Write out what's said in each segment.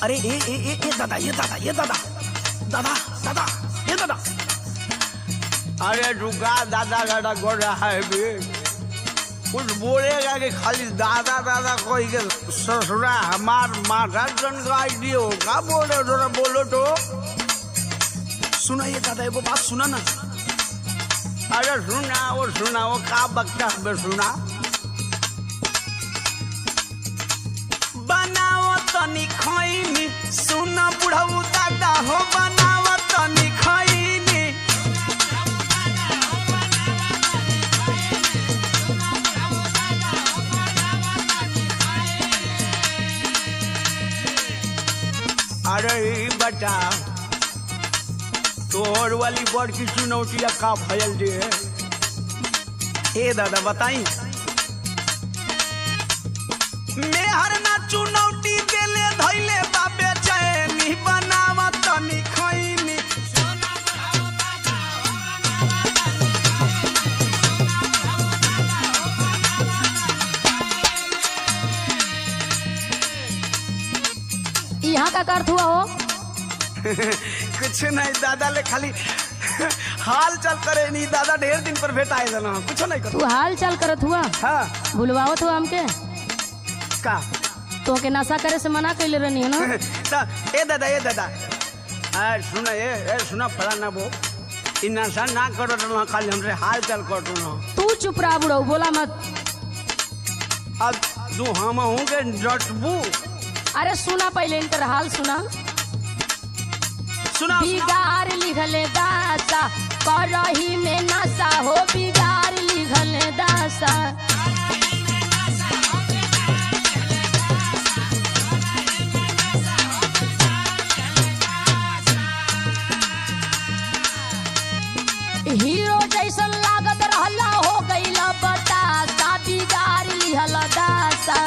अरे ए दादा, ये दादा, ये दादा, दादा दादा, ये दादा। अरे रुका, दादा दादा कर रहा है भी, कुछ बोलेगा कि खाली दादा दादा कोई के ससुरा हमार माथा चनकाई दियो। क्या बोल रहे हो, जरा बोलो तो। सुना ये दादा, एगो बात सुना ना। अरे सुनाओ का बकता है सुना। बनाओ तनी खैनी, सुना बुढ़ऊ दादा हो, बनाओ तनी खैनी। अरे बता, तोहर वाली बड़ की चुनौतियाँ का फैल दे। ए दादा बताई, मैं हर ना चुनौती के ले धैले बाबे चैनी, बनावा तनी खैनी। यहाँ का अर्थ हुआ हो? कुछ नहीं दादा, ले खाली हाल चल करे नहीं दादा, ढेर दिन पर भेटाए जाना, कुछ नहीं कर। तू हाल चाल करत हुआ? हाँ भूलवावत हुआ हमके? का तो के नशा करे से मना कैले रहनी है ना? ए दादा, सुना फलाना वो इ नशा ना करो ना, खाली हमसे हाल चाल कर ना। तू चुप रहा बुढ़ऊ, बोला मत। अब तू हम हूँ के डटबू। अरे सुना पहले इनकर हाल सुना। सुना बिगाड़ लिखले दासा, करही में नशा हो, बिगाड़ लिखले दासा। हीरो जैसन लागत रहला, हो गईला बतासा, बिगाड़ लिहला दासा।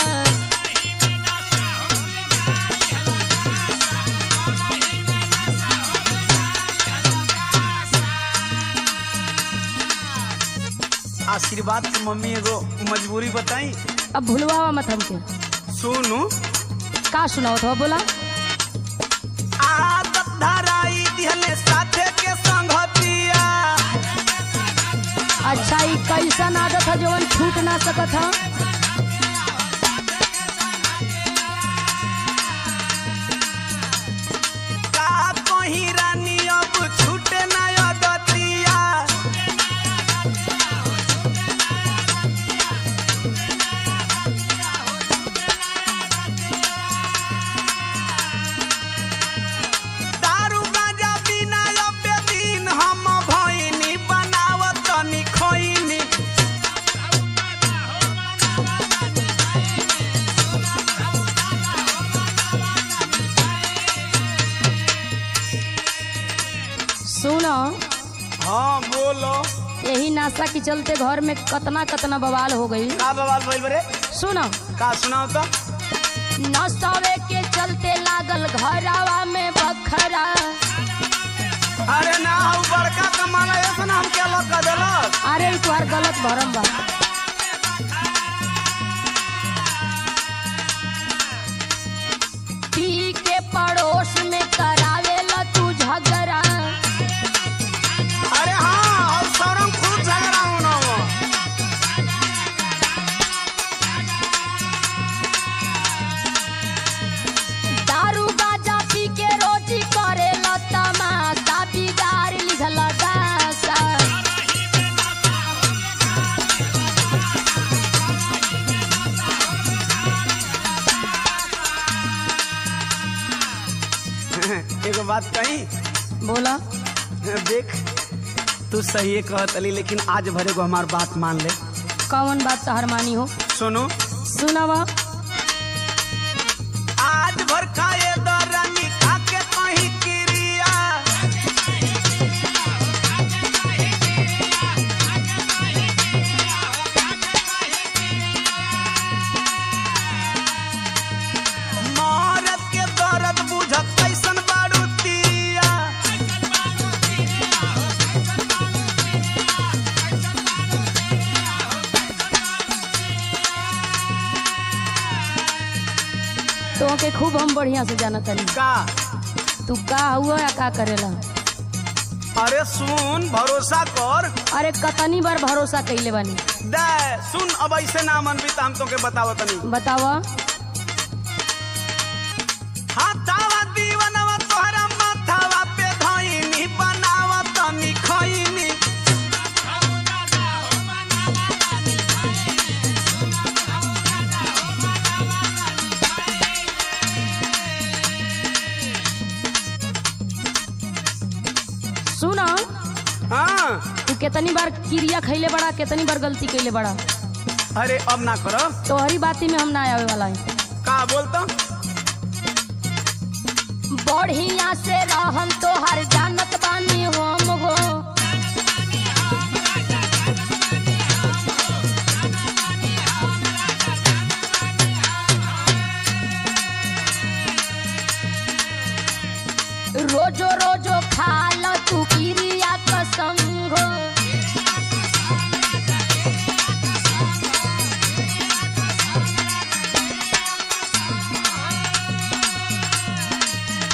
आशीर्वाद की मम्मी एगो मजबूरी बताई। अब भूलवा मत हमके। सुनू का सुनाओ तो बोला। आदत धराई दिहले साथे के संगतिया। अच्छा ये कैसन आदत है जवन छूट ना सकत है? का कहीं रानी अब छूटे ना आदतिया। दारू गांजा बिना अबे दिन हम भइनी, बनावत तनी खैनी। सुनो, हाँ बोलो। यही नाशा के चलते घर में कतना बवाल हो गई। का बवाल भइल बरे? सुनो, का सुनाओ तो। नशवे के चलते लागल घरवा में बखरा। अरे ना हऊ बड़का कमाला ऐसा हम क्या लगा देलक। अरे तुम्हार गलत भरम बा। पी के पड़ोस में करावेला तू झगड़ा। अरे हाँ, और शरम खूब झगड़ा होना हो। दारू गाजा पी के रोटी करेला तमाशा, बिगाड़ लिखला दासा। एगो बात कही, बोला। देख तू सही कहत अली, लेकिन आज भरे को हमार बात मान ले। कौन बात तहर मानी हो? सुनो, सुनावा। आज भर खाए दरानी, खा के कहीं क्रिया। मरद के दर्द बुझत कैसन बारूतिया। तो के खूब हम बढ़िया से जानत हनी। का तू का हुआ या का करेला? अरे सुन भरोसा कर। अरे कतनी बार भरोसा कइले बानी। दे सुन अब ऐसे ना मन भी तो हम तोके बतावत नहीं। बतावा। हाथावा दीवनवा तोहरा माथावा पे धइनी बनावत तनी खइनी। सुना हाँ तू कितनी बार क्रिया खैले बड़ा, कितनी बार गलती कैले बड़ा। अरे अब ना करो। तोहरी बाती में हम ना आवे वाला है। का बोलता बढ़िया से रहम तोहर जानत बानी हम हो। रोजो रोजो खाल तू क्रिया कसम हो।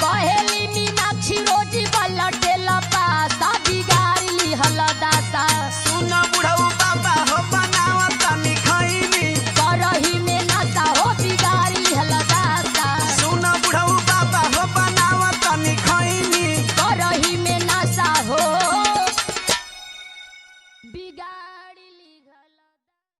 कहेली मीनाक्षी रोजी पलटेला पासा बिगाड़ी हलदासा। सुन बुढ़ऊ बाबा हो बनावत तनी खइनी। करही में नशा हो बिगाड़ी हलदासा। सुन बुढ़ऊ बाबा हो बनावत तनी खइनी। करही में नशा हो बिगाड़ी